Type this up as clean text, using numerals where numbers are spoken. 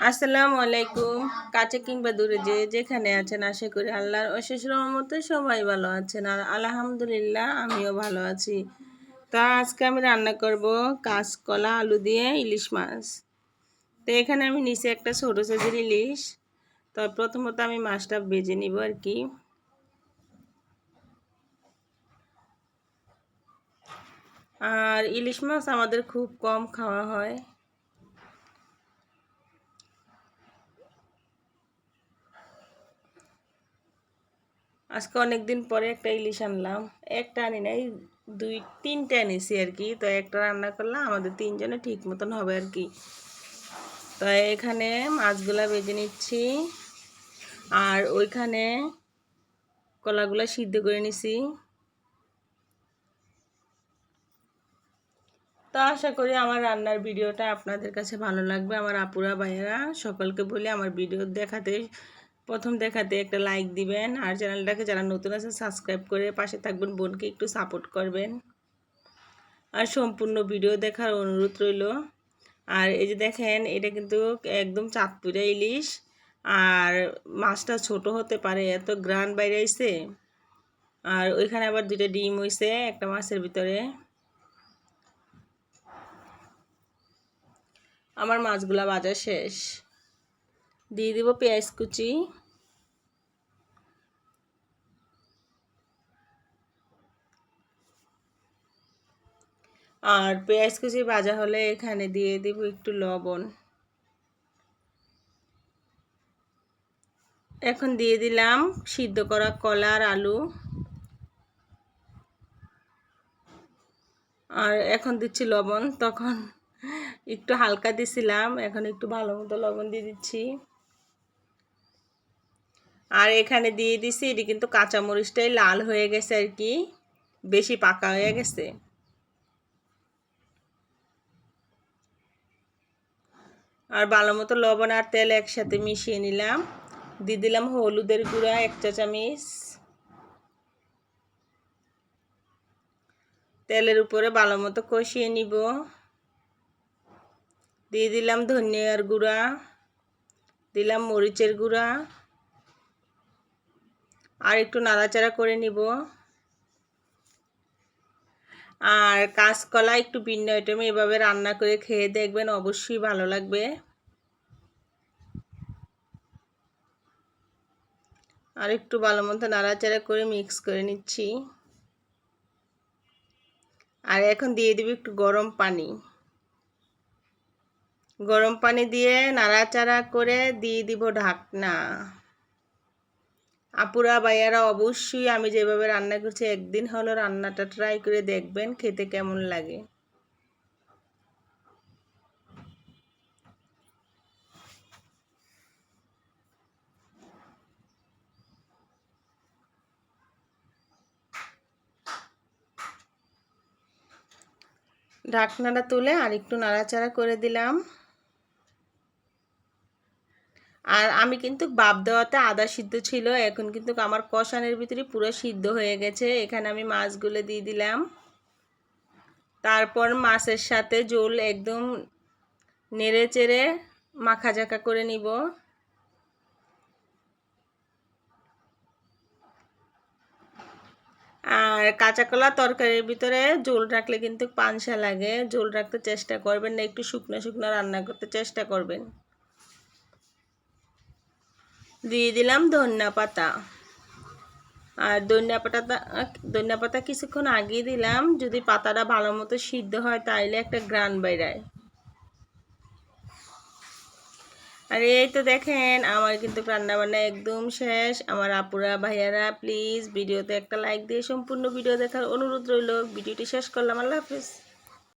আসসালামু আলাইকুম। কাছে কিংবা দূরে যেখানে আছেন, আশা করি আল্লাহর অশেষ রহমতে সবাই ভালো আছেন। আর আলহামদুলিল্লাহ আমিও ভালো আছি। তা আজকে আমি রান্না করব কাঁচকলা আলু দিয়ে ইলিশ মাছ। তো এখানে আমি নিচে একটা ছোট সাইজের ইলিশ। তো প্রথমত আমি মাছটা ভেজে নিব আর কি। আর ইলিশ মাছ আমাদের খুব কম খাওয়া হয়। আজকে অনেক দিন পরে একটা ইলিশ আনলাম। একটা আনি নাই, দুই তিনটে এনেছি আর কি। তো একটা রান্না করলাম, আমাদের তিনজনে ঠিক মতন হবে আর কি। তো এখানে মাছগুলা ভেজে নিচ্ছি, আর ওইখানে কলাগুলা সিদ্ধ করে নিছি। তো আশা করি আমার রান্নার ভিডিওটা আপনাদের কাছে ভালো লাগবে। আমার আপুরা ভাইয়েরা সকলকে বলে আমার ভিডিও প্রথম দেখাতে একটা লাইক দিবেন, আর চ্যানেলটাকে যারা নতুন আছে সাবস্ক্রাইব করে পাশে থাকবেন, বোনকে একটু সাপোর্ট করবেন, আর সম্পূর্ণ ভিডিও দেখার অনুরোধ রইল। আর এই যে দেখেন, এটা কিন্তু একদম চাঁদপুরে ইলিশ, আর মাছটা ছোট হতে পারে, এত গ্রান বাইরে আইছে। আর ওইখানে আবার দুইটা ডিম হইছে একটা মাছের ভিতরে। আমার মাছগুলা ভাজা শেষ, দিয়ে দিব পেঁয়াজ কুচি। আর পেঁয়াজ কুচি ভাজা হলে এখানে দিয়ে দিব একটু লবণ। এখন দিয়ে দিলাম সিদ্ধ করা কলা আর আলু। আর এখন দিচ্ছি লবণ, তখন একটু হালকা দিছিলাম, এখন একটু ভালো মতো লবণ দিয়ে দিচ্ছি। আর এখানে দিয়ে দিছি, এটি কিন্তু কাঁচামরিচটাই লাল হয়ে গেছে আর কি, বেশি পাকা হয়ে গেছে। আর ভালো মতো লবণ আর তেল একসাথে মিশিয়ে নিলাম। দিয়ে দিলাম হলুদের গুঁড়া 1 চা চামচ। তেলের উপরে ভালো মতো কষিয়ে নিব। দিয়ে দিলাম ধনিয়ার গুঁড়া, দিলাম মরিচের গুঁড়া, আর একটু নাড়াচাড়া করে নিব। আর কাঁচকলা একটু ভিন্ন আইটেমে এভাবে রান্না করে খেয়ে দেখবেন, অবশ্যই ভালো লাগবে। আর একটু ভালো মতো নাড়াচাড়া করে মিক্স করে নিচ্ছি। আর এখন দিয়ে দিব একটু গরম পানি। গরম পানি দিয়ে নাড়াচাড়া করে দিয়ে দিব ঢাকনা। আপুরা ভাইয়ারা অবশ্যই আমি যেভাবে রান্না করছি একদিন হলো রান্নাটা ট্রাই করে দেখবেন, খেতে কেমন লাগে। ঢাকনাটা তুলে আর একটু নাড়াচাড়া করে দিলাম। আর আমি কিন্তু বাপ দেওয়াতে আদা সিদ্ধ ছিল, এখন কিন্তু আমার কষানের ভিতরে পুরো সিদ্ধ হয়ে গেছে। এখানে আমি মাছগুলো দিয়ে দিলাম, তারপর মাছের সাথে ঝোল একদম নেড়ে চেড়ে মাখাঝাকা করে নিব। আর কাঁচা কলা তরকারির ভিতরে ঝোল রাখলে কিন্তু পানসা লাগে, ঝোল রাখতে চেষ্টা করবেন না, একটু শুকনো শুকনো রান্না করতে চেষ্টা করবেন। দিয়ে দিলাম ধনিয়া পাতা। আর ধনিয়া পাতা কিছুক্ষণ আগে দিলাম, যদি পাতাটা ভালো মতো সিদ্ধ হয় তাইলে একটা গ্রান বাইরায়। আর এই তো দেখেন, আমার কিন্তু রান্নাবান্না একদম শেষ। আমার আপুরা ভাইয়ারা প্লিজ ভিডিওতে একটা লাইক দিয়ে সম্পূর্ণ ভিডিও দেখার অনুরোধ রইল। ভিডিওটি শেষ করলাম, আল্লাহ হাফিজ।